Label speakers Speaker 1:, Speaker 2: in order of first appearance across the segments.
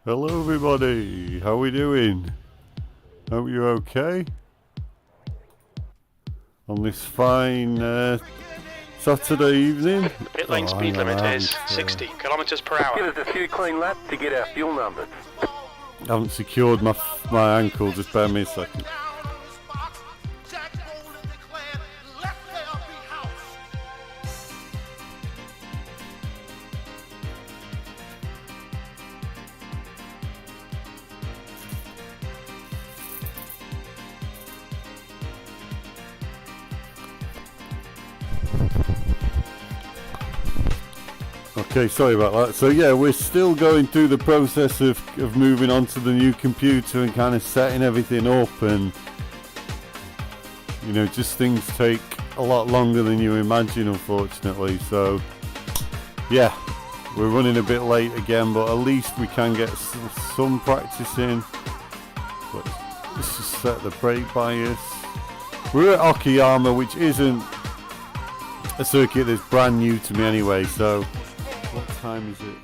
Speaker 1: Hello everybody, how we doing? Hope you're okay on this fine Saturday evening.
Speaker 2: Pit lane speed limit is 60 kilometers per hour.
Speaker 3: Give us a few clean laps to get our fuel numbers.
Speaker 1: I haven't secured my ankle, just bear me a second. Okay, sorry about that. So yeah, we're still going through the process of moving on to the new computer and kind of setting everything up, and you know, just things take a lot longer than you imagine, unfortunately. So yeah, we're running a bit late again, but at least we can get some practice in. Let's just set the brake bias. We're at Okayama, which isn't a circuit that's brand new to me anyway, so what time is it?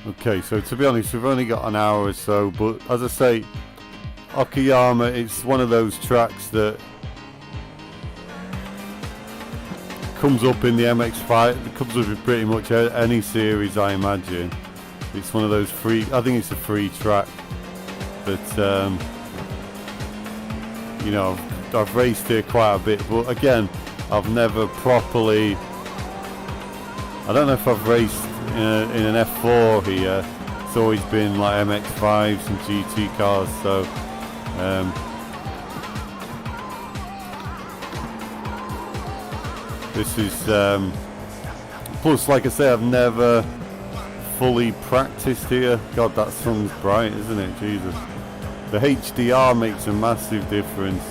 Speaker 1: Okay, so to be honest, we've only got an hour or so, but as I say, Okayama, it's one of those tracks that comes up in the MX-5, it comes up in pretty much any series, I imagine. It's one of those free, I think it's a free track that, you know, I've raced here quite a bit, but again, I've never properly, I don't know if I've raced in an F4 here. It's always been like MX-5s and GT cars, so this is plus, like I say, I've never fully practiced here. God, that sun's bright, isn't it? Jesus, the HDR makes a massive difference.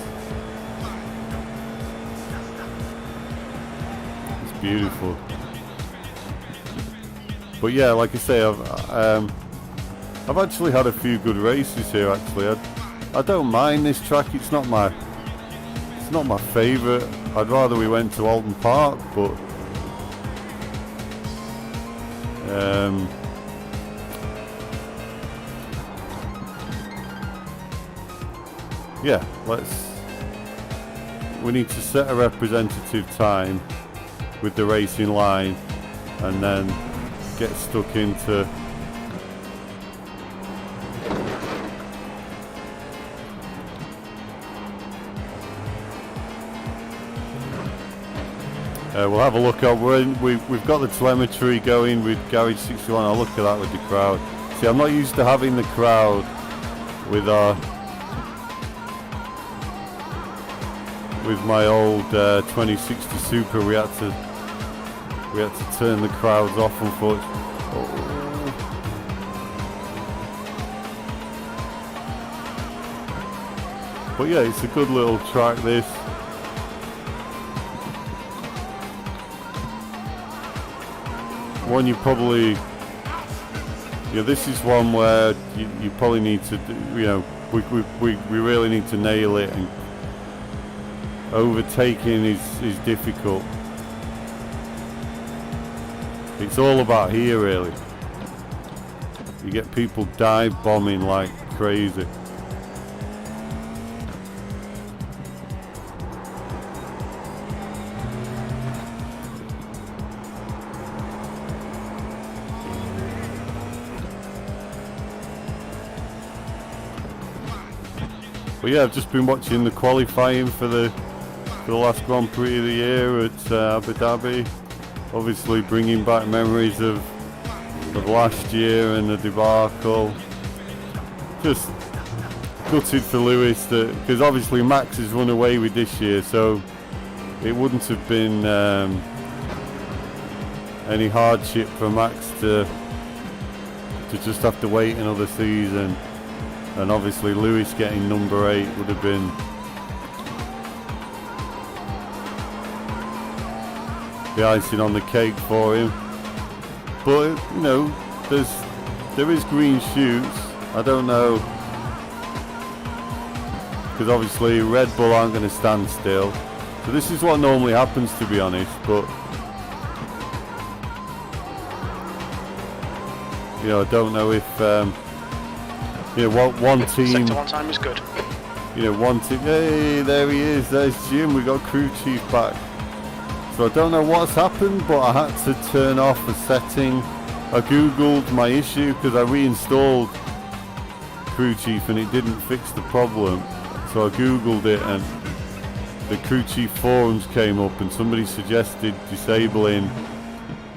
Speaker 1: It's beautiful. But yeah, like I say, I've actually had a few good races here. Actually, I don't mind this track. It's not my favourite. I'd rather we went to Alton Park, but yeah, we need to set a representative time with the racing line and then get stuck into we'll have a look at we've got the telemetry going with Garage 61. I'll look at that with the crowd. See, I'm not used to having the crowd with my old 2060 Super. We had to turn the crowds off, unfortunately. But yeah, it's a good little track, this. One you probably, yeah, this is one where you probably need to do, you know, we really need to nail it, and overtaking is difficult. It's all about here, really. You get people dive bombing like crazy. But yeah, I've just been watching the qualifying for the last Grand Prix of the year at Abu Dhabi. Obviously bringing back memories of last year and the debacle. Just gutted for Lewis, because obviously Max has run away with this year, so it wouldn't have been any hardship for Max to just have to wait another season. And obviously Lewis getting number 8 would have been the icing on the cake for him. But you know, there is green shoots. I don't know, because obviously Red Bull aren't going to stand still. So this is what normally happens, to be honest. But you know, I don't know if you know, one team.
Speaker 2: Sector 1 time is good.
Speaker 1: You know, one team. Hey, there he is. There's Jim. We got crew chief back. So I don't know what's happened, but I had to turn off a setting. I googled my issue because I reinstalled crew chief and it didn't fix the problem. So I googled it and the crew chief forums came up and somebody suggested disabling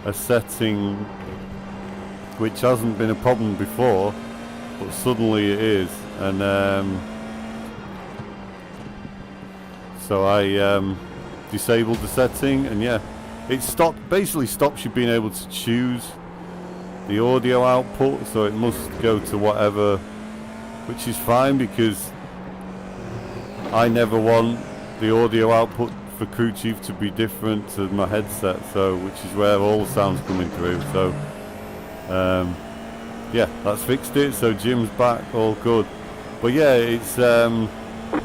Speaker 1: a setting which hasn't been a problem before, but suddenly it is. And so I disabled the setting, and yeah, it basically stops you being able to choose the audio output, so it must go to whatever, which is fine because I never want the audio output for crew chief to be different to my headset, so which is where all the sound's coming through. So yeah, that's fixed it, so Jim's back, all good. But yeah, it's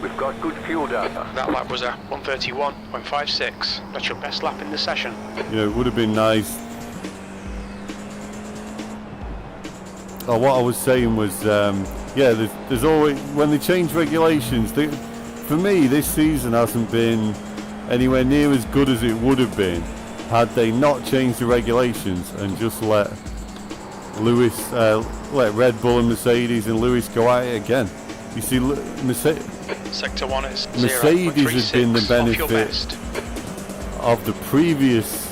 Speaker 3: We've got good fuel data.
Speaker 2: That lap was a 1:31.56. That's your best lap in the session.
Speaker 1: you know, it would have been nice. Oh, what I was saying was, yeah, there's always, when they change regulations, for me this season hasn't been anywhere near as good as it would have been had they not changed the regulations and just let Lewis, let Red Bull and Mercedes and Lewis go at it again. You see,
Speaker 2: Sector 1 is
Speaker 1: Mercedes has been the
Speaker 2: 0.36
Speaker 1: benefit of the previous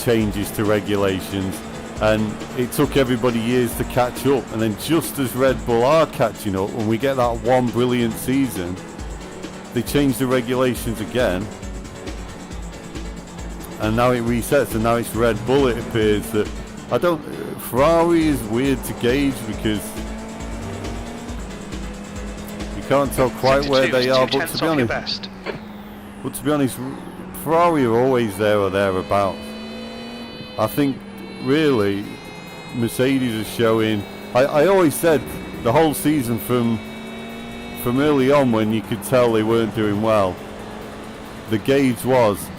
Speaker 1: changes to regulations, and it took everybody years to catch up, and then just as Red Bull are catching up, when we get that one brilliant season, they change the regulations again, and now it resets, and now it's Red Bull. It appears that Ferrari is weird to gauge because you can't tell quite
Speaker 2: Sector
Speaker 1: where
Speaker 2: 2
Speaker 1: they
Speaker 2: is
Speaker 1: are,
Speaker 2: 2
Speaker 1: but
Speaker 2: tenths
Speaker 1: to be
Speaker 2: off your
Speaker 1: honest,
Speaker 2: best.
Speaker 1: Ferrari are always there or thereabouts. I think really Mercedes is showing. I always said the whole season from early on, when you could tell they weren't doing well, the gauge was,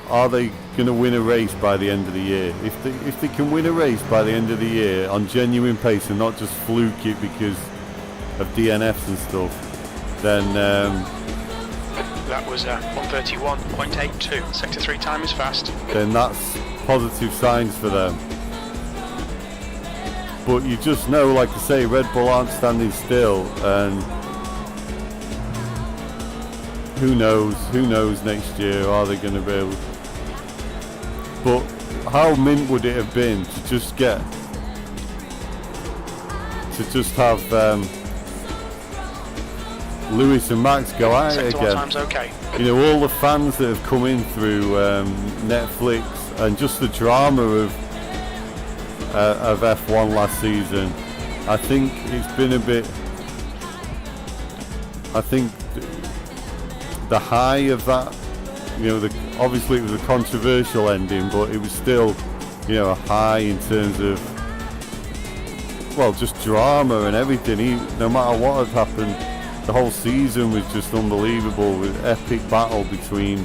Speaker 1: are they going to win a race by the end of the year? If they can win a race by the end of the year on genuine pace and not just fluke it because of DNFs and stuff, then
Speaker 2: That was 131.82. Sector 3 time is fast.
Speaker 1: that's positive signs for them. But you just know, like I say, Red Bull aren't standing still, and who knows next year, are they going to be able? But how mint would it have been to just have Lewis and Max go at it
Speaker 2: Sector 1
Speaker 1: again?
Speaker 2: time's okay.
Speaker 1: You know, all the fans that have come in through Netflix, and just the drama of F1 last season. I think it's been a bit. I think the high of that, you know, obviously it was a controversial ending, but it was still, you know, a high in terms of, well, just drama and everything. No matter what had happened, the whole season was just unbelievable, with epic battle between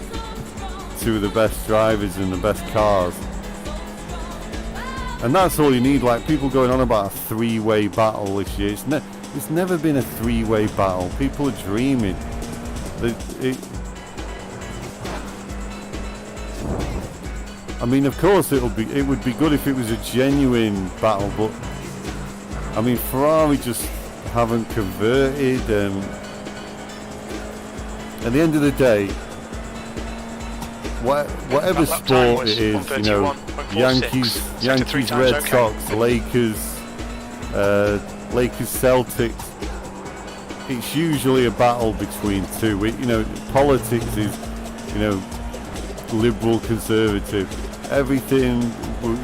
Speaker 1: two of the best drivers and the best cars. And that's all you need. Like, people going on about a three-way battle this year. It's never been a three-way battle. People are dreaming. I mean, of course it would be good if it was a genuine battle, but I mean, Ferrari just haven't converted, and at the end of the day, whatever sport it is, you know, Yankees, Red Sox, Lakers, Celtics, it's usually a battle between two. You know, politics is, you know, liberal, conservative. Everything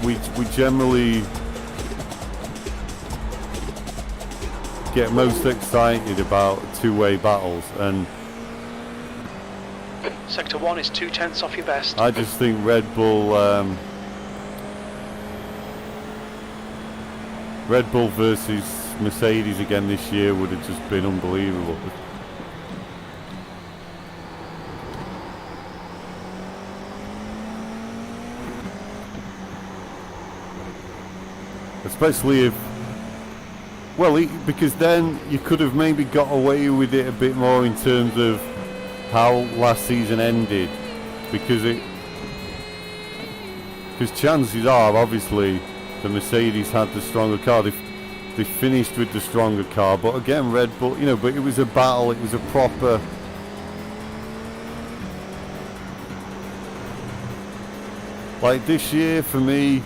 Speaker 1: we generally get most excited about two-way battles, and
Speaker 2: Sector 1 is 0.2 off your best.
Speaker 1: I just think Red Bull versus Mercedes again this year would have just been unbelievable. Especially if, well, because then you could have maybe got away with it a bit more in terms of how last season ended, because chances are, obviously, the Mercedes had the stronger car. They finished with the stronger car, but again, Red Bull, you know, but it was a battle. It was a proper. Like this year, for me,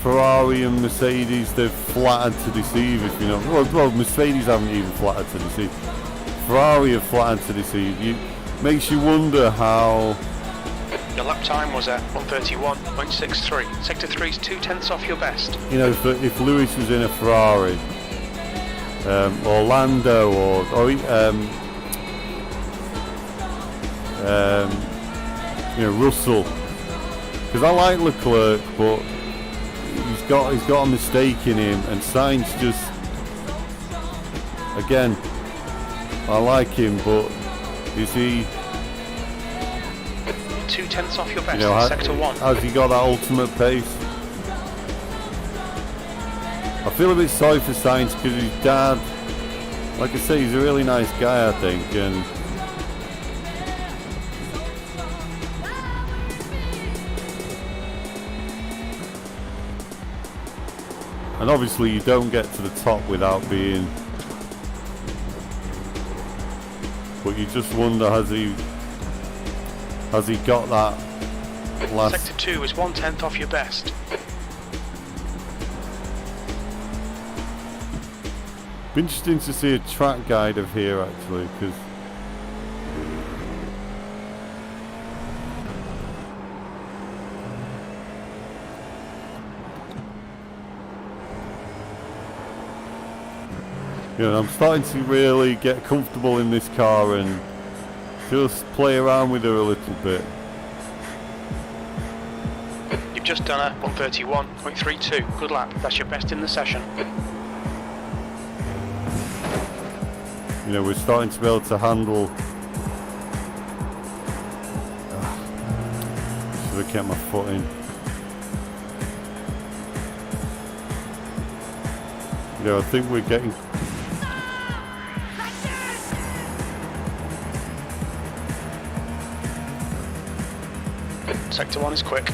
Speaker 1: Ferrari and Mercedes, they've flattered to deceive, if you know. Well, Mercedes haven't even flattered to deceive. Ferrari have flattered to deceive. Makes you wonder how.
Speaker 2: Your lap time was at 131.63. Sector 3 is 0.2 off your best.
Speaker 1: You know, if Lewis was in a Ferrari, or Lando, or you know, Russell, because I like Leclerc, but he's got a mistake in him, and Sainz just, again, I like him, but is he?
Speaker 2: 0.2 off your best,
Speaker 1: you know,
Speaker 2: Sector 1.
Speaker 1: Has he got that ultimate pace? I feel a bit sorry for Sainz, because his dad, like I say, he's a really nice guy, I think, and obviously you don't get to the top without being, but you just wonder, has he got that last.
Speaker 2: Sector 2 is 0.1 off your best.
Speaker 1: Be interesting to see a track guide of here, actually, because you know, I'm starting to really get comfortable in this car and just play around with her a little bit.
Speaker 2: You've just done a 131.32. Good lap. That's your best in the session.
Speaker 1: You know, we're starting to be able to handle. Should have kept my foot in. You know, I think we're getting.
Speaker 2: Sector 1 is quick.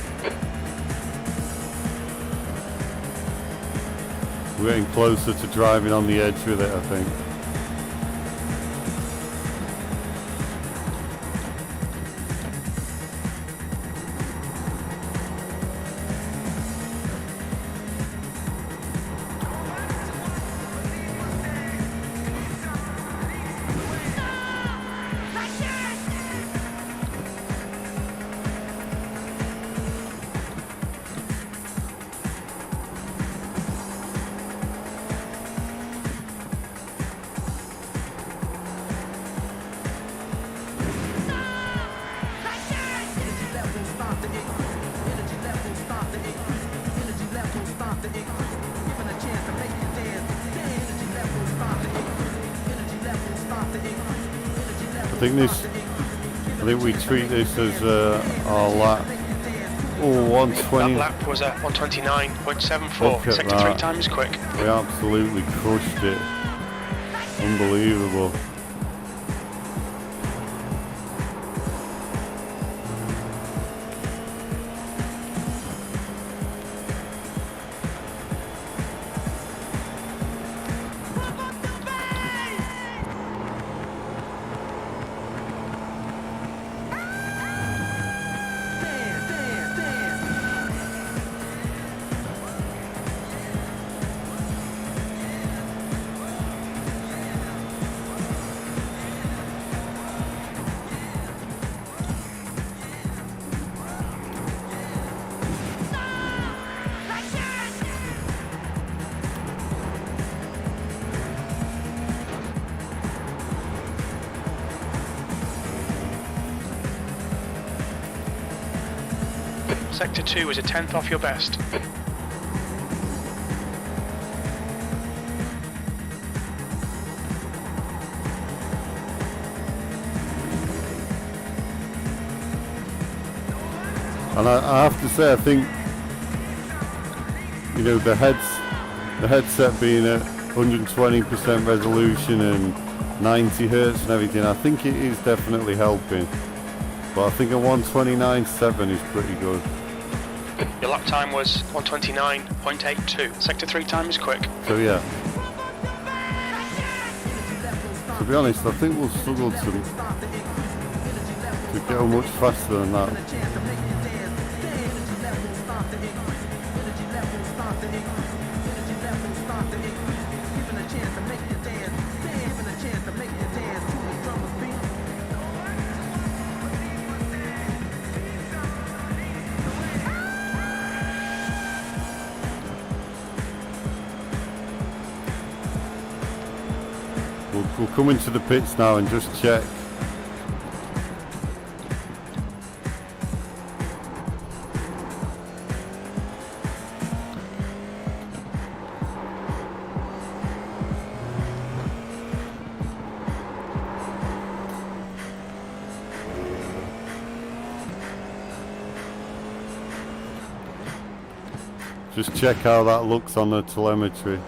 Speaker 1: We're getting closer to driving on the edge with it, I think. I think we treat this as our lap. Oh, 120.
Speaker 2: That lap was at 129.74. Sector 3 time is quick.
Speaker 1: We absolutely crushed it. Unbelievable.
Speaker 2: Sector 2 is a tenth off your best.
Speaker 1: And I have to say, I think, you know, the headset being at 120% resolution and 90 hertz and everything, I think it is definitely helping. But I think a 129.7 is pretty good.
Speaker 2: Your lap time was 129.82. Sector 3 time is quick.
Speaker 1: So yeah. To be honest, I think we'll struggle to go much faster than that. We'll come into the pits now and just check. Just check how that looks on the telemetry.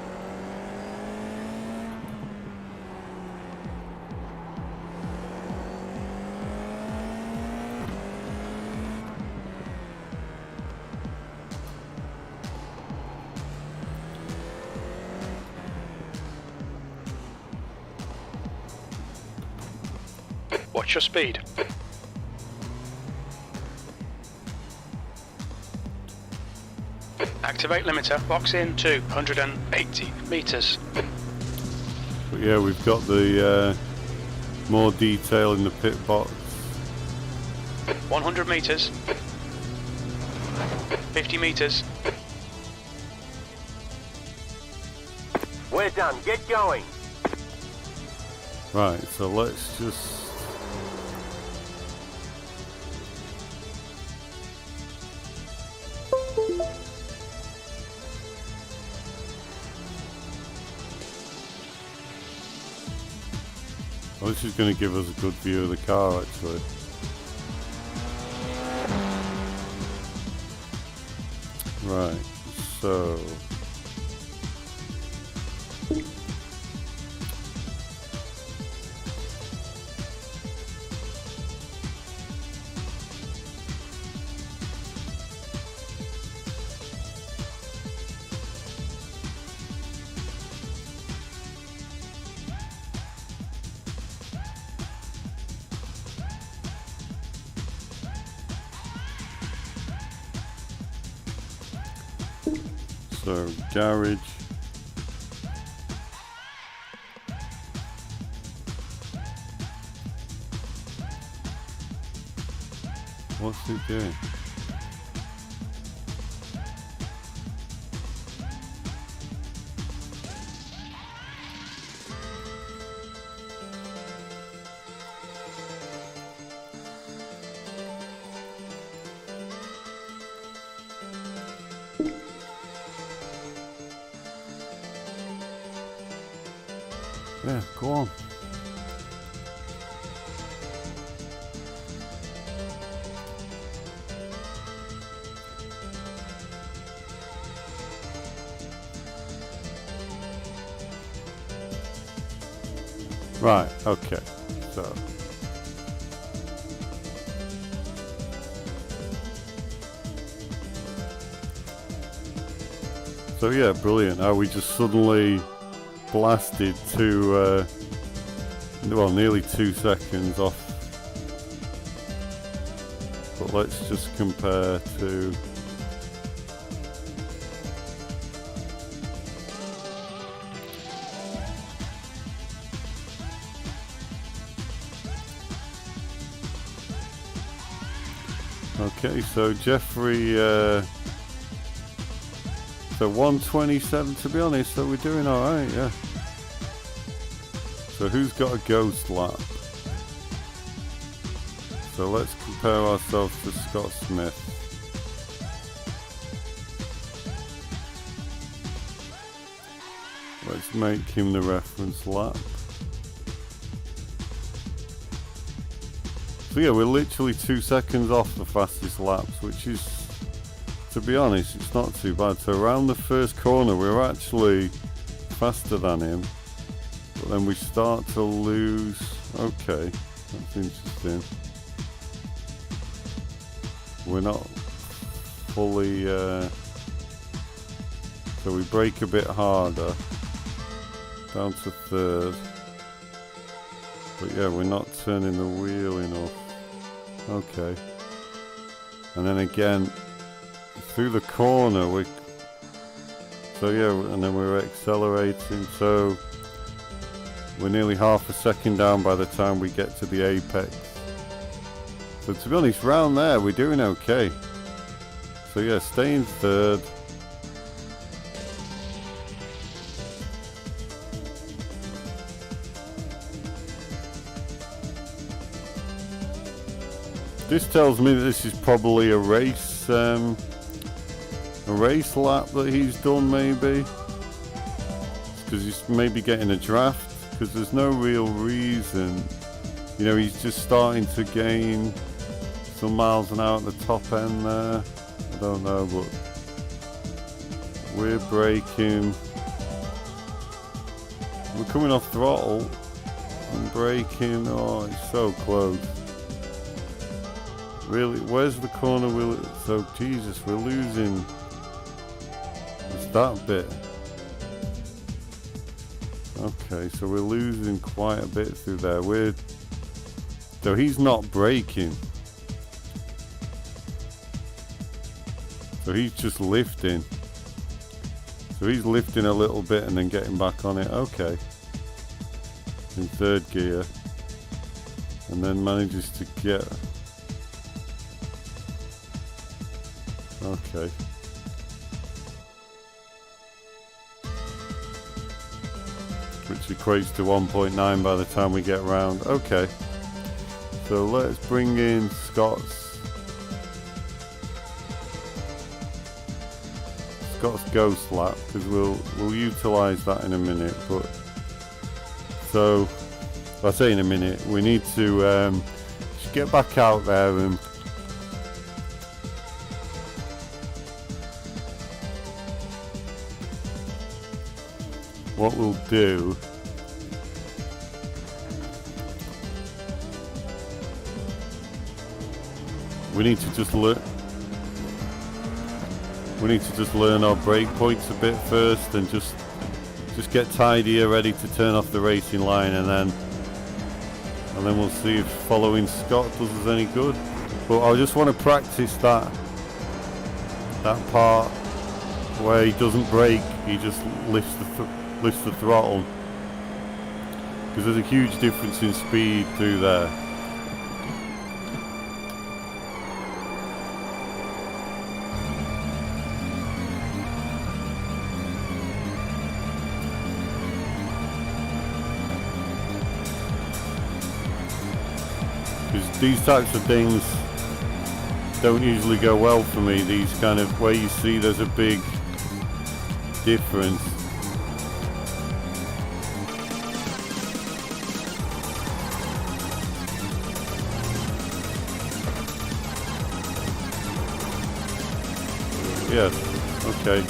Speaker 2: Watch your speed. Activate limiter, box in 280 meters.
Speaker 1: But yeah, we've got the more detail in the pit box.
Speaker 2: 100 meters. 50 meters.
Speaker 3: We're done. Get going.
Speaker 1: Right, so let's just... Oh, this is going to give us a good view of the car, actually. Right, so... So garage. What's he doing? Yeah, go on. Right, okay, so yeah, brilliant. How we just suddenly blasted to, well, nearly 2 seconds off. But let's just compare to... Okay, so Jeffrey, so 127 to be honest, so we're doing alright, yeah. So who's got a ghost lap? So let's compare ourselves to Scott Smith. Let's make him the reference lap. So yeah, we're literally 2 seconds off the fastest laps, which is, to be honest, it's not too bad. So around the first corner, we're actually faster than him. But then we start to lose. Okay, that's interesting. We're not fully... so we brake a bit harder. Down to third. But yeah, we're not turning the wheel enough. Okay. And then again, through the corner, so yeah, and then we're accelerating, so we're nearly half a second down by the time we get to the apex. So to be honest, round there, we're doing okay. So yeah, staying third. This tells me that this is probably a race lap that he's done, maybe. Because he's maybe getting a draft, because there's no real reason. You know, he's just starting to gain some miles an hour at the top end there. I don't know, but we're braking. We're coming off throttle and braking. Oh, it's so close. Really, where's the corner wheel? So, Jesus, we're losing. It's that bit. Okay, so we're losing quite a bit through there. So he's not braking. So he's just lifting. So he's lifting a little bit and then getting back on it. Okay. In third gear. And then manages to get... Okay. Which equates to 1.9 by the time we get round. Okay. So let's bring in Scott's ghost lap, because we'll utilize that in a minute. But so I say in a minute, we need to just get back out there and what we'll do, we need to just learn our brake points a bit first, and just get tidier, ready to turn off the racing line, and then we'll see if following Scott does us any good. But I just want to practice that part where he doesn't brake, he just lifts the throttle, because there's a huge difference in speed through there. Because these types of things don't usually go well for me, these kind of where you see there's a big difference. Yes, okay.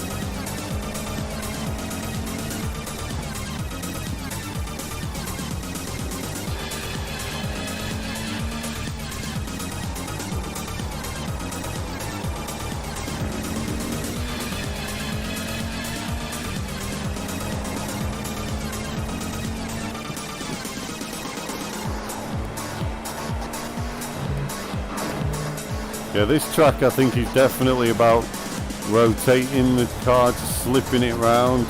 Speaker 1: Yeah, this track I think is definitely about rotating the car, just slipping it round.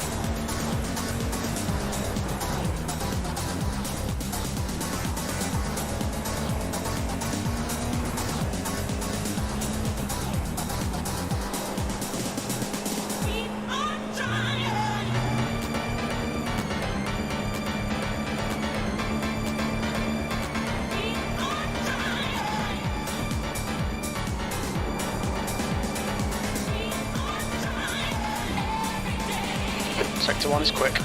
Speaker 2: Sector 1 is quick.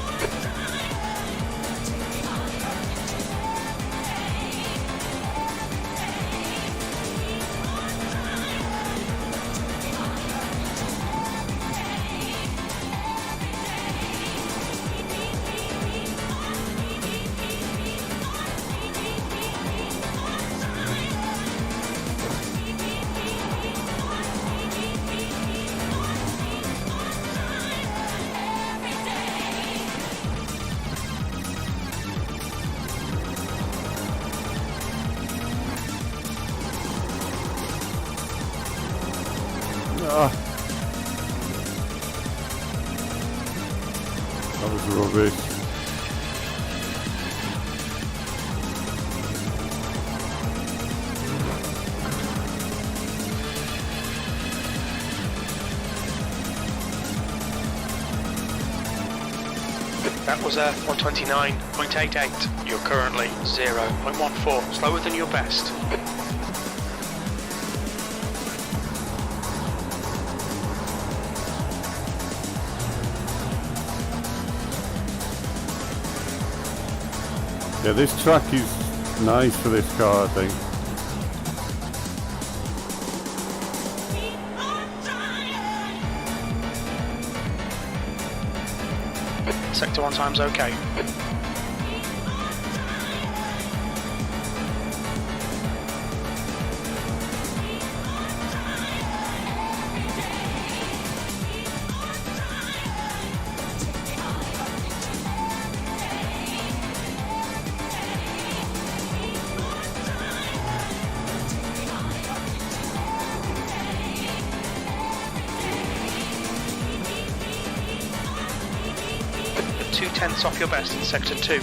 Speaker 1: That was rubbish.
Speaker 2: That was 129.88. You're currently 0.14, slower than your best.
Speaker 1: Yeah, this track is nice for this car, I think.
Speaker 2: Sector 1 time's okay. .2 off your best in Sector 2.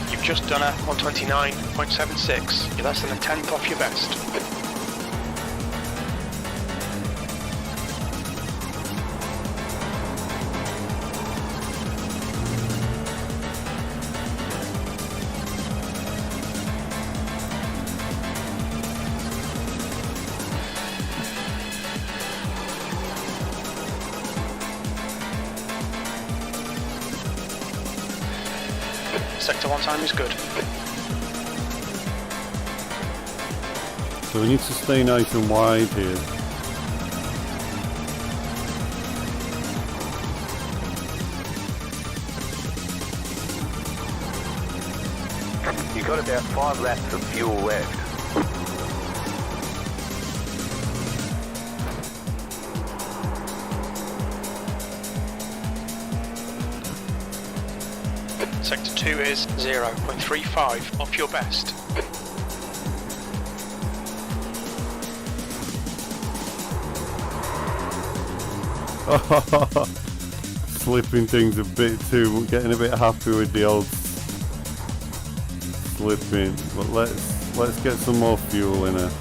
Speaker 2: You've just done a 129.76. You're less than a tenth off your best. Sector 1 time is good.
Speaker 1: So we need to stay nice and wide here.
Speaker 3: You've got about 5 laps of fuel left.
Speaker 2: Sector 2 is 0.35 off your best.
Speaker 1: Slipping things a bit too, getting a bit happy with the old slipping. But let's get some more fuel in her.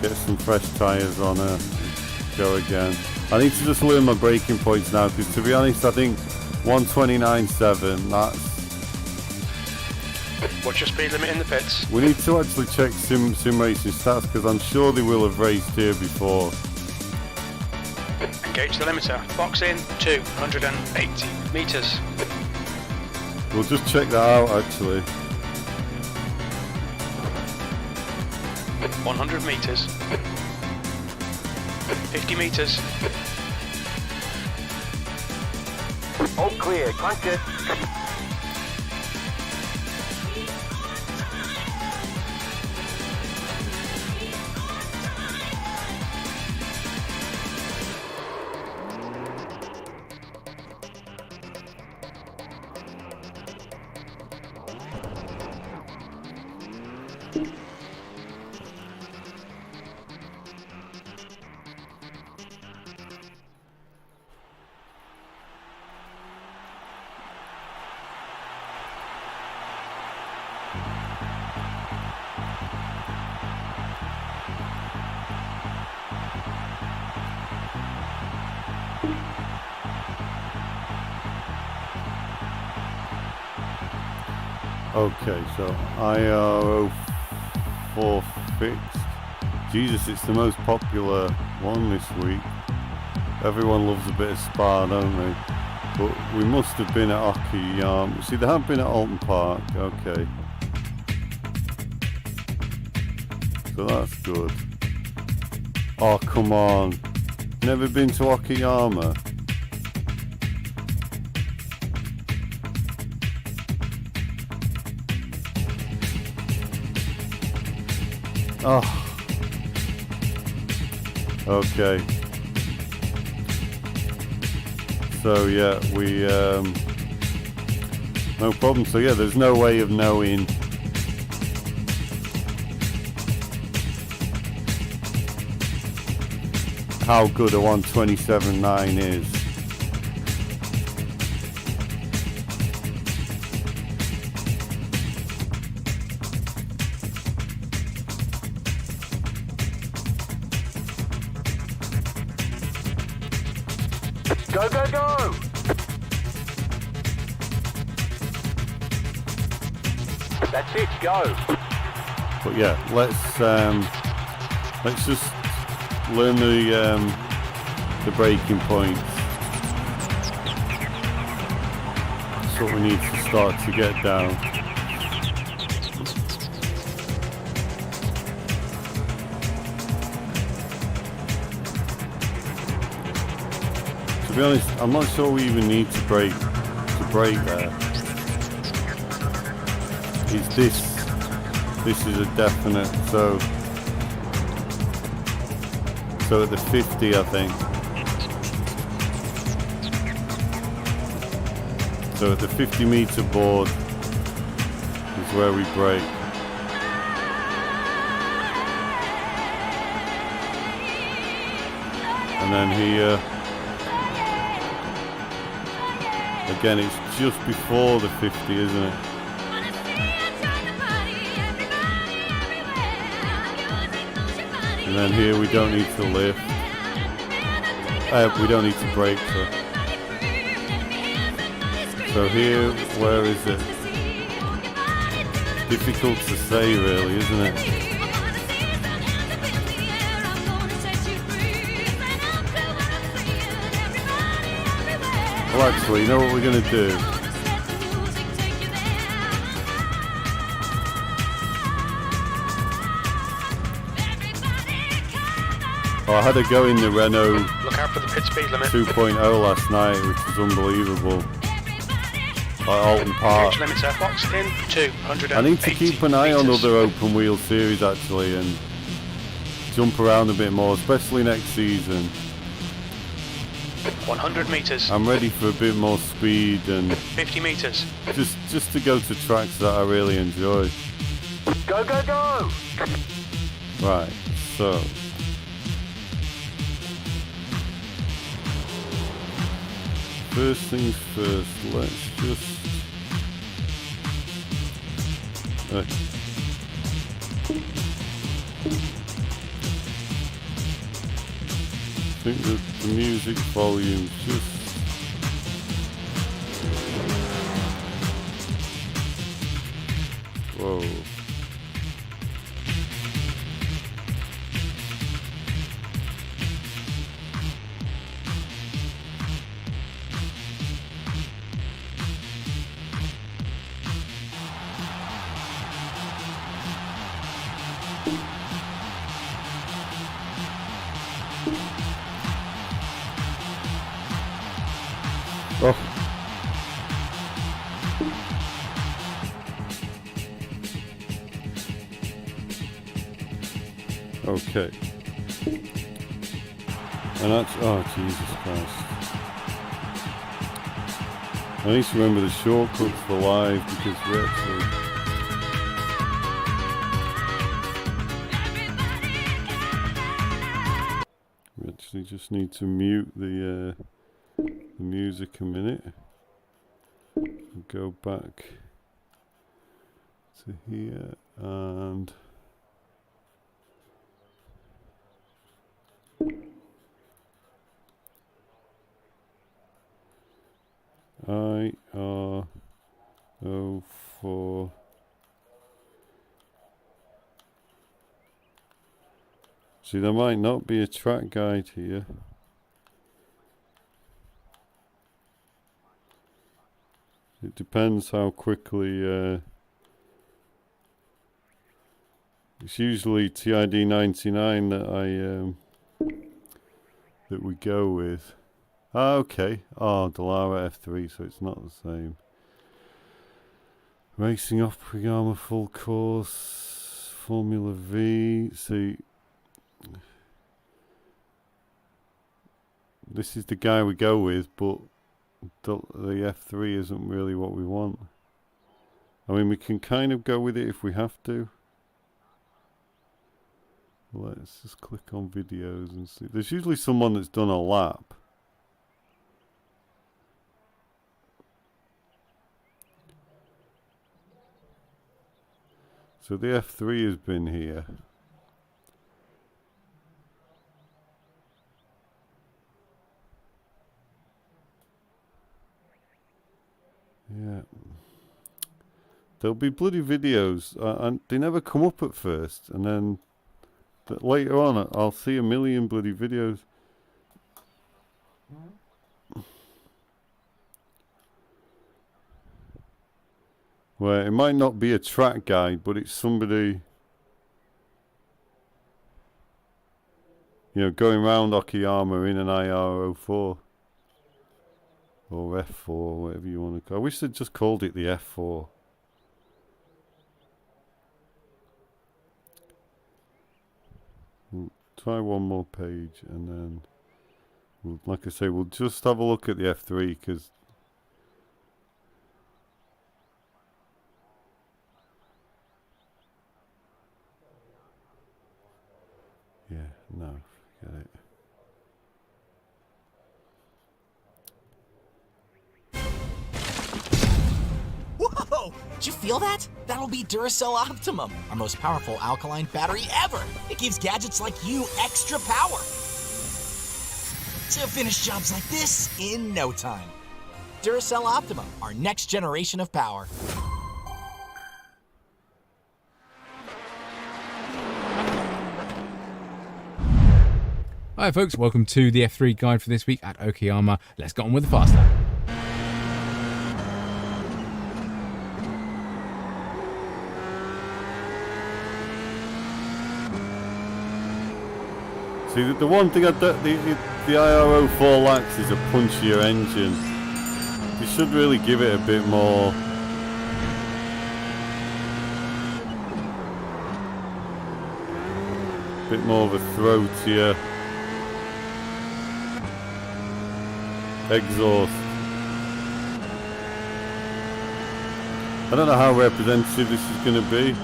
Speaker 1: Get some fresh tyres on her. Go again. I need to just learn my braking points now, because to be honest, I think 129.7. That's.
Speaker 2: What's your speed limit in the pits?
Speaker 1: We need to actually check sim racing stats, because I'm sure they will have raced here before.
Speaker 2: Engage the limiter. Box in 280 metres.
Speaker 1: We'll just check that out actually.
Speaker 2: 100 metres. 50 metres.
Speaker 3: All clear, crank it.
Speaker 1: Okay, so iR-04 fixed. Jesus, it's the most popular one this week. Everyone loves a bit of Spa, don't they? But we must have been at Okayama. See, they have been at Alton Park. Okay. So that's good. Oh, come on. Never been to Okayama. Oh. Okay. So yeah, we no problem. So yeah, there's no way of knowing how good a 127.9 is.
Speaker 3: Go, go, go! That's it, go!
Speaker 1: But yeah, let's just learn the braking points. That's what we need to start to get down. To be honest, I'm not sure we even need to brake there. This is a definite, so at the 50 I think. So at the 50 meter board is where we brake. And then here, again, it's just before the 50, isn't it? And then here we don't need to lift. We don't need to brake. So here, where is it? Difficult to say really, isn't it? Well actually, you know what we're going to do? Oh, I had a go in the Renault
Speaker 2: Look out for the pit speed limit.
Speaker 1: 2.0 last night, which was unbelievable. Alton Park.
Speaker 2: Gauge limiter boxed in 280
Speaker 1: I need to keep an eye on
Speaker 2: meters.
Speaker 1: other open wheel series actually and jump around a bit more, especially next season.
Speaker 2: 100 meters.
Speaker 1: I'm ready for a bit more speed and
Speaker 2: 50 meters.
Speaker 1: just to go to tracks that I really enjoy.
Speaker 3: Go, go, go!
Speaker 1: Right, so first things first, let's just I think that the music volume just whoa. Oh. Okay. And that's, oh Jesus Christ. I need to remember the shortcuts for live because we actually just need to mute the music a minute and go back to here and iR-04 see there might not be a track guide here. It depends how quickly, it's usually TID 99 that that we go with. Ah, okay. Oh, Dallara F3, so it's not the same. Racing off Okayama full course, Formula V. See, this is the guy we go with, but the F3 isn't really what we want. I mean, we can kind of go with it if we have to. Let's just click on videos and see. There's usually someone that's done a lap. So the F3 has been here. Yeah. There'll be bloody videos, and they never come up at first, and then later on I'll see a million bloody videos. Where it might not be a track guide, but it's somebody, you know, going around Okayama in an iR-04 or F4, whatever you want to call it. I wish they'd just called it the F4. We'll try one more page and then, like I say, we'll just have a look at the F3 because yeah, no, forget it.
Speaker 4: Whoa! Did you feel that? That'll be Duracell Optimum, our most powerful alkaline battery ever. It gives gadgets like you extra power to finish jobs like this in no time. Duracell Optimum, our next generation of power.
Speaker 5: Hi folks, welcome to the F3 guide for this week at Okayama. Let's get on with the fast lap.
Speaker 1: See, the one thing the iR-04 lacks is a punchier engine. You should really give it a bit more. Bit more of a throatier exhaust. I don't know how representative this is going to be.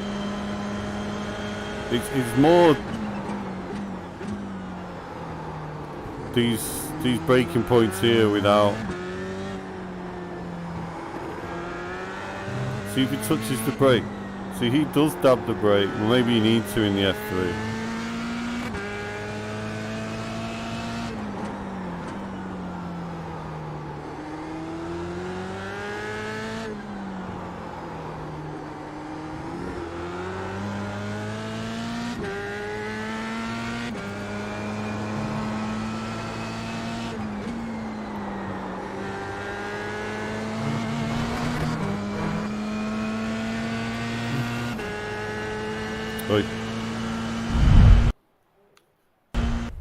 Speaker 1: It's more these braking points here without. See if he touches the brake. See, he does dab the brake. Well, maybe you need to in the F3. Oi.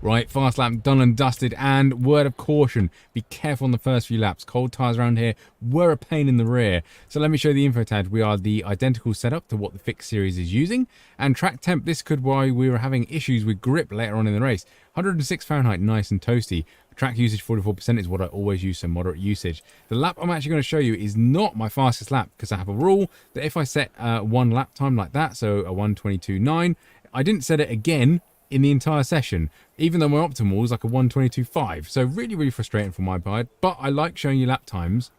Speaker 5: Right, fast lap done and dusted, and word of caution, be careful on the first few laps. Cold tyres around here were a pain in the rear. So let me show you the info tag. We are the identical setup to what the fixed series is using, and track temp, this could why we were having issues with grip later on in the race. 106 Fahrenheit, nice and toasty. Track usage 44% is what I always use, so moderate usage. The lap I'm actually going to show you is not my fastest lap, because I have a rule that if I set one lap time like that, so a 1:22.9, I didn't set it again in the entire session, even though my optimal is like a 1:22.5. So really, really frustrating for my part, but I like showing you lap times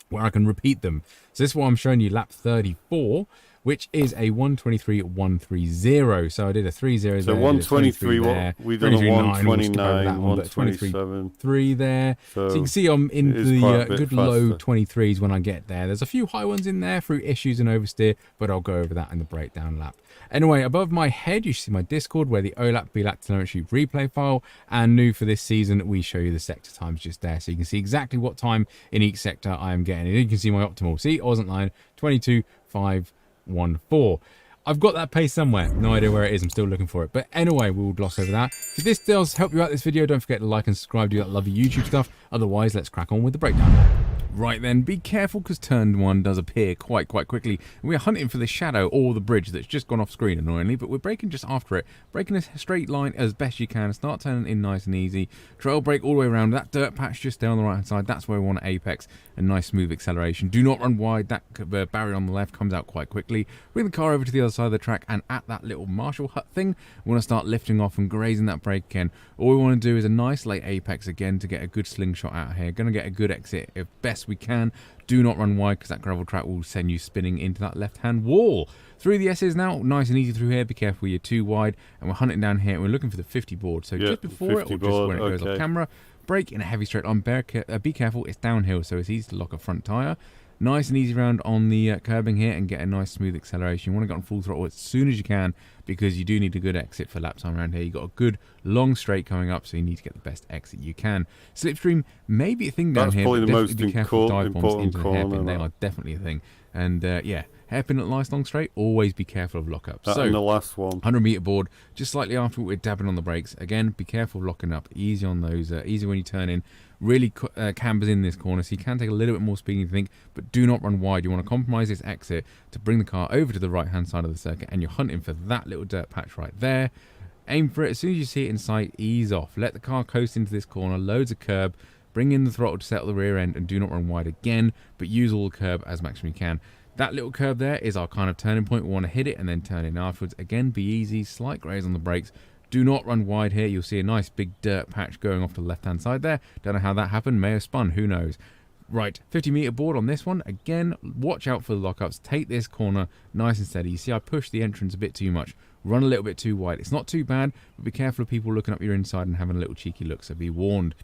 Speaker 5: where I can repeat them. So this is what I'm showing you, lap 34, which is a 1:23.130. So I did a 30
Speaker 1: So
Speaker 5: there,
Speaker 1: 123,
Speaker 5: there,
Speaker 1: we done a
Speaker 5: 129,
Speaker 1: 127.
Speaker 5: 3 there. So you can see I'm in the good low 23s when I get there. There's a few high ones in there through issues and oversteer, but I'll go over that in the breakdown lap. Anyway, above my head, you see my Discord where the OLAP, BLAP telemetry replay file, and new for this season, we show you the sector times just there. So you can see exactly what time in each sector I am getting. And you can see my optimal. See, I wasn't lying, 22.514. I've got that pace somewhere. No idea where it is. I'm still looking for it. But anyway, we'll gloss over that. If this does help you out this video, don't forget to like and subscribe. Do that lovely YouTube stuff. Otherwise, let's crack on with the breakdown. Right then, be careful because turn 1 does appear quite quickly. And we are hunting for the shadow or the bridge that's just gone off screen annoyingly, but we're braking just after it. Braking a straight line as best you can. Start turning in nice and easy. Trail brake all the way around. That dirt patch just there on the right hand side, that's where we want to apex. A nice smooth acceleration. Do not run wide. That barrier on the left comes out quite quickly. Bring the car over to the other side of the track, and at that little Marshall hut thing, we want to start lifting off and grazing that brake again. All we want to do is a nice late apex again to get a good slingshot out here. Going to get a good exit if best we can. Do not run wide because that gravel track will send you spinning into that left-hand wall. Through the S's now, nice and easy through here. Be careful, you're too wide. And we're hunting down here, and we're looking for the 50 board. So just before it, or just when it goes off camera, brake in a heavy straight line. Be careful, it's downhill, so it's easy to lock a front tyre. Nice and easy round on the curbing here and get a nice smooth acceleration. You want to get on full throttle as soon as you can because you do need a good exit for lap time around here. You've got a good long straight coming up, so you need to get the best exit you can. Slipstream may be a thing down here, but definitely be careful dive bombs into the hairpin. They are definitely a thing. And yeah, hairpin at last long straight, always be careful of lockups. So
Speaker 1: the last one,
Speaker 5: 100 meter board, just slightly after we're dabbing on the brakes. Again, be careful locking up, easy on those, easy when you turn in. Really cambers in this corner, so you can take a little bit more speed than you think, but do not run wide. You want to compromise this exit to bring the car over to the right hand side of the circuit, and you're hunting for that little dirt patch right there. Aim for it. As soon as you see it in sight, ease off. Let the car coast into this corner, loads of curb, bring in the throttle to settle the rear end, and do not run wide again, but use all the curb as maximum you can. That little curve there is our kind of turning point. We want to hit it and then turn in afterwards. Again, be easy, slight graze on the brakes. Do not run wide here. You'll see a nice big dirt patch going off to the left-hand side there. Don't know how that happened. May have spun. Who knows? Right, 50 meter board on this one. Again, watch out for the lockups. Take this corner nice and steady. You see I pushed the entrance a bit too much. Run a little bit too wide. It's not too bad, but be careful of people looking up your inside and having a little cheeky look, so be warned.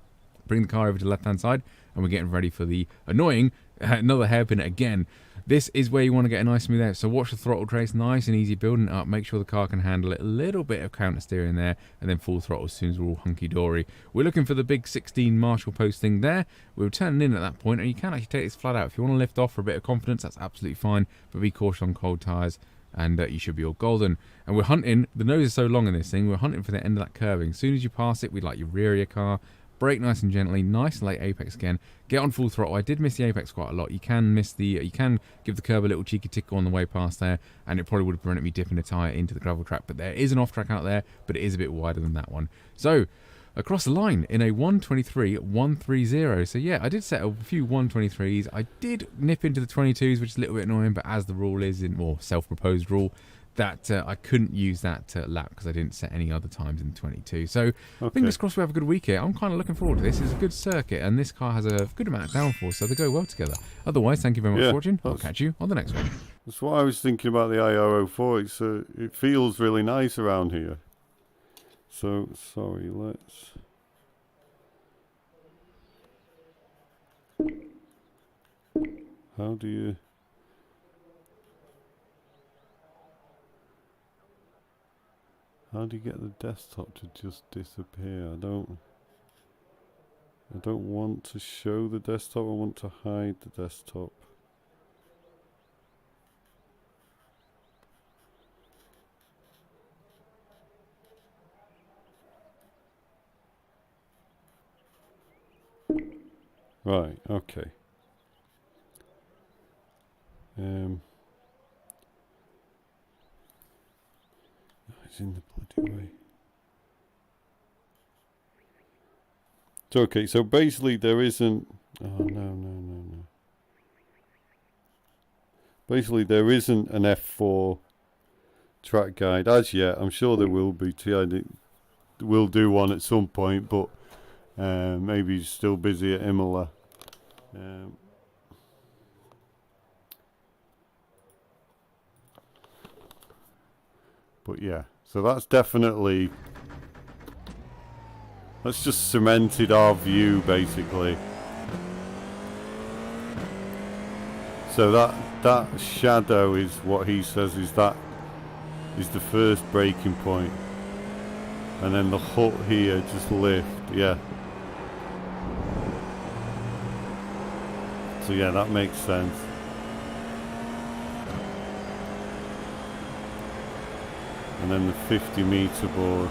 Speaker 5: Bring the car over to the left-hand side, and we're getting ready for the annoying another hairpin again. This is where you want to get a nice smooth out. So watch the throttle trace, nice and easy, building it up. Make sure the car can handle it. A little bit of counter steering there, and then full throttle as soon as we're all hunky-dory. We're looking for the big 16 Marshall post thing there. We're turning in at that point, and you can actually take this flat out. If you want to lift off for a bit of confidence, that's absolutely fine, but be cautious on cold tyres, and you should be all golden. And we're hunting, the nose is so long in this thing, we're hunting for the end of that curving. As soon as you pass it, we'd like you rear your car, brake nice and gently, nice and late apex again, get on full throttle. I did miss the apex quite a lot. You can miss the, you can give the curb a little cheeky tickle on the way past there, and it probably would have prevented me dipping a tyre into the gravel track, but there is an off track out there, but it is a bit wider than that one. So, across the line in a 123.130. So yeah, I did set a few 123s. I did nip into the 22s, which is a little bit annoying, but as the rule is, in more self-proposed rule, that I couldn't use that lap because I didn't set any other times in the 22. So fingers crossed we have a good week here. I'm kind of looking forward to this. It's a good circuit, and this car has a good amount of downforce, so they go well together. Otherwise, thank you very much for watching. I'll catch you on the next one.
Speaker 1: That's what I was thinking about the iR-04. It feels really nice around here. So, sorry, let's... How do you... How do you get the desktop to just disappear? I don't want to show the desktop, I want to hide the desktop. Right, okay. It's in the bloody way. So, okay, so basically there isn't... Oh, no. Basically there isn't an F4 track guide as yet. I'm sure there will be. TI will do one at some point, but maybe he's still busy at Imola. But yeah, so that's definitely, that's just cemented our view basically. So that shadow is what he says is the first breaking point, and then the hut here just lift, yeah. So yeah, that makes sense. And then the 50-meter board.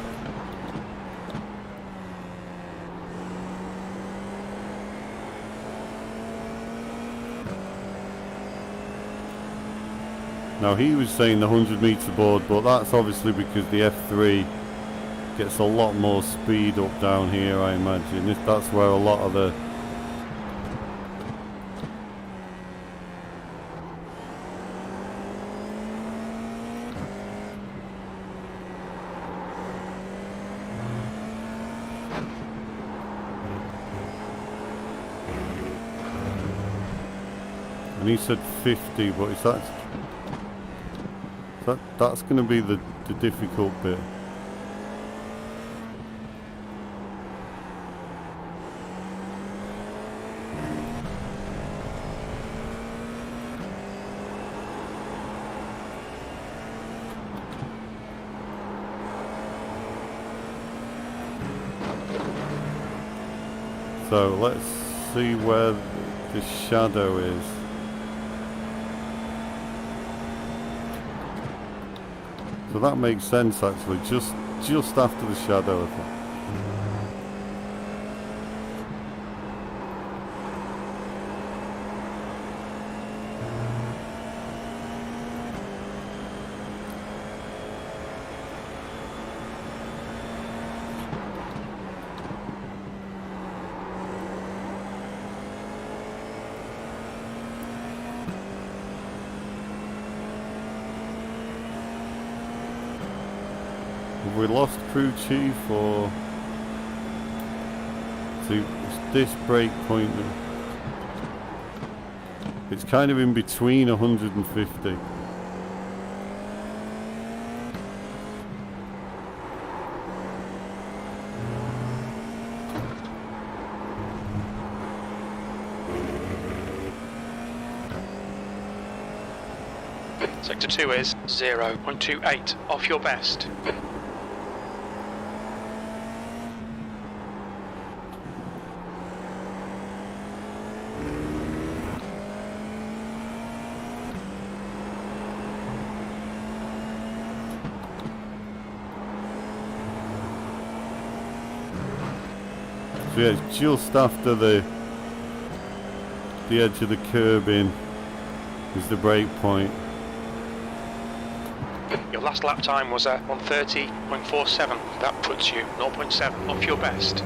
Speaker 1: Now he was saying the 100-meter board, but that's obviously because the F3 gets a lot more speed up down here, I imagine. That's where a lot of the... And he said 50, but is that's going to be the difficult bit. So let's see where the shadow is. So that makes sense actually, just after the shadow, I think. Have we lost crew chief, or to this break point? It's kind of in between 150.
Speaker 2: Sector 2 is 0.28 off your best.
Speaker 1: So yeah, it's just after the edge of the curb in is the brake point.
Speaker 2: Your last lap time was at 1:30.47. That puts you 0.7 off your best.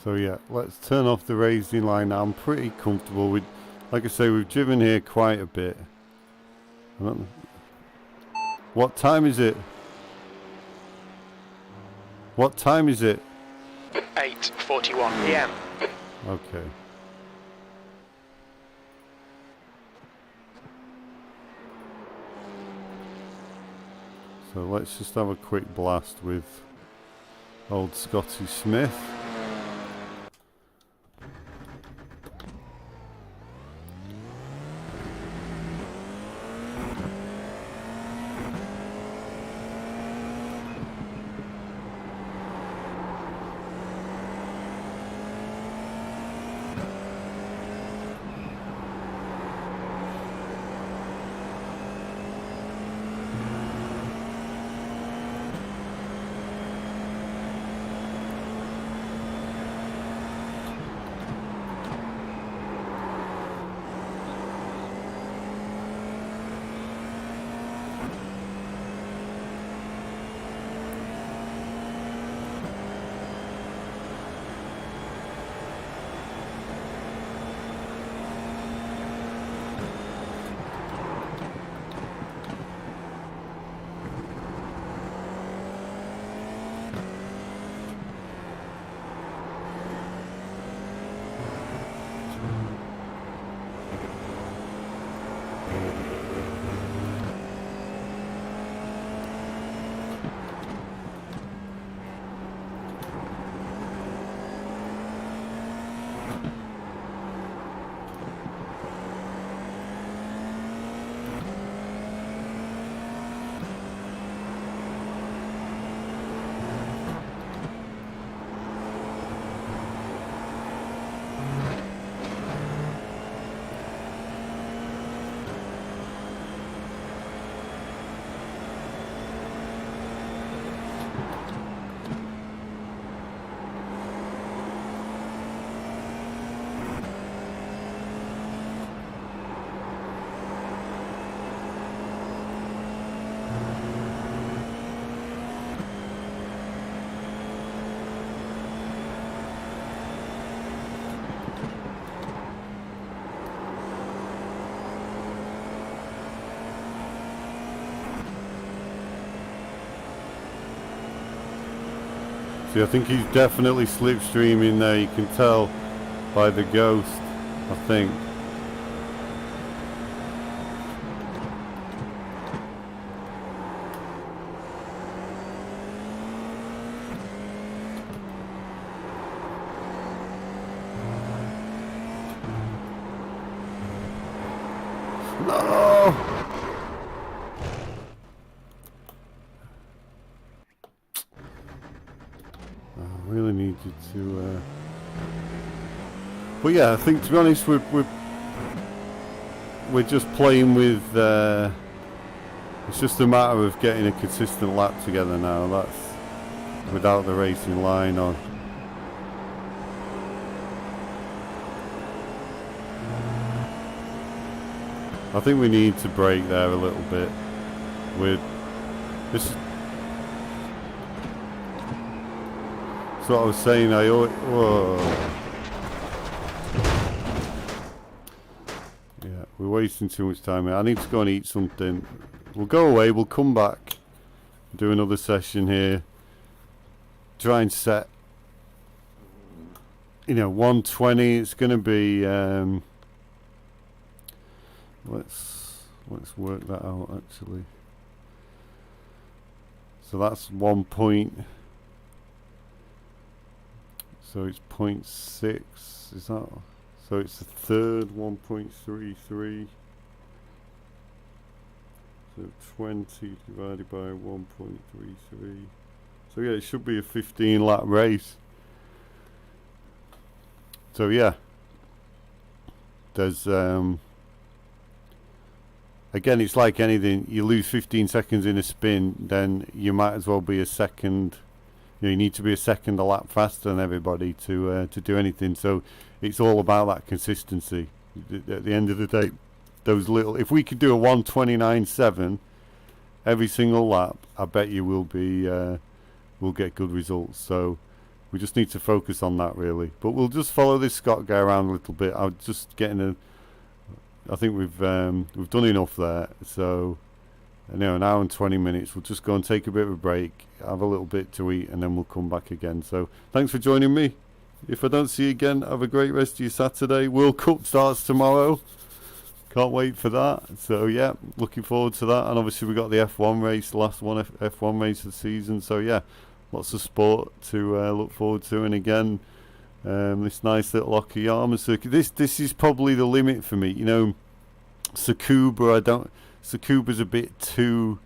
Speaker 1: So yeah, let's turn off the racing line now. I'm pretty comfortable with, like I say, we've driven here quite a bit. I don't know. What time is it? What time is it?
Speaker 2: 8:41 PM.
Speaker 1: Okay. So let's just have a quick blast with old Scotty Smith. See, I think he's definitely slipstreaming there. You can tell by the ghost, I think. No! I really needed to. But yeah, I think to be honest, we're just playing with. It's just a matter of getting a consistent lap together now. That's without the racing line on. I think we need to brake there a little bit. With this. That's what I was saying. Yeah, we're wasting too much time here. I need to go and eat something. We'll go away, we'll come back, do another session here, try and set, you know, 120. It's going to be let's work that out actually. So that's 1 point, so it's 0.6, is that, so it's the third, 1.33, so 20 divided by 1.33, so yeah, it should be a 15 lap race. So yeah, there's again, it's like anything, you lose 15 seconds in a spin, then you might as well be a second, you know, you need to be a second a lap faster than everybody to do anything. So it's all about that consistency. At the end of the day, those little, if we could do a 129.7 every single lap, I bet you we'll get good results. So we just need to focus on that really. But we'll just follow this Scott guy around a little bit. I'm just getting I think we've done enough there, so you know, an hour and 20 minutes. We'll just go and take a bit of a break, have a little bit to eat, and then we'll come back again. So thanks for joining me. If I don't see you again, have a great rest of your Saturday. World Cup starts tomorrow. Can't wait for that. So yeah, looking forward to that. And obviously we got the F1 race, the last one F1 race of the season. So yeah, lots of sport to look forward to. And again, this nice little Okayama circuit. This is probably the limit for me. You know, Tsukuba's a bit too.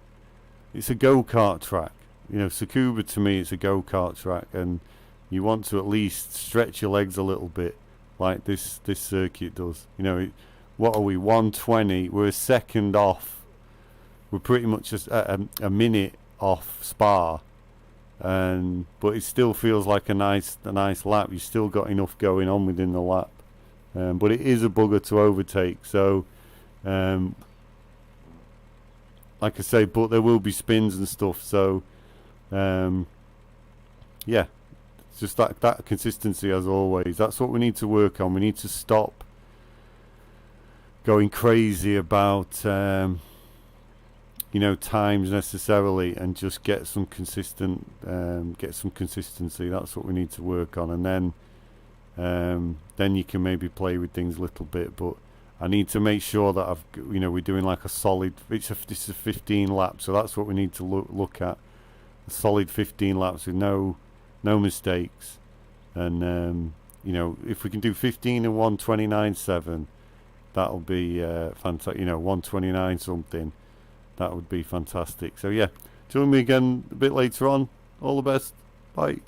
Speaker 1: It's a go-kart track. You know, Tsukuba to me, it's a go-kart track, and you want to at least stretch your legs a little bit, like this circuit does. You know, what are we? 120. We're a second off. We're pretty much just a minute off Spa. But it still feels like a nice lap. You've still got enough going on within the lap, but it is a bugger to overtake. So, like I say, but there will be spins and stuff. So, yeah, it's just that consistency as always. That's what we need to work on. We need to stop going crazy about you know, times necessarily, and just get some consistency. That's what we need to work on, and then you can maybe play with things a little bit. But I need to make sure that we're doing like a solid. This is 15 laps, so that's what we need to look at. A solid 15 laps with no mistakes, and you know, if we can do 15 and 129.7, that'll be fantastic. You know, 129 something. That would be fantastic. So yeah, join me again a bit later on. All the best. Bye.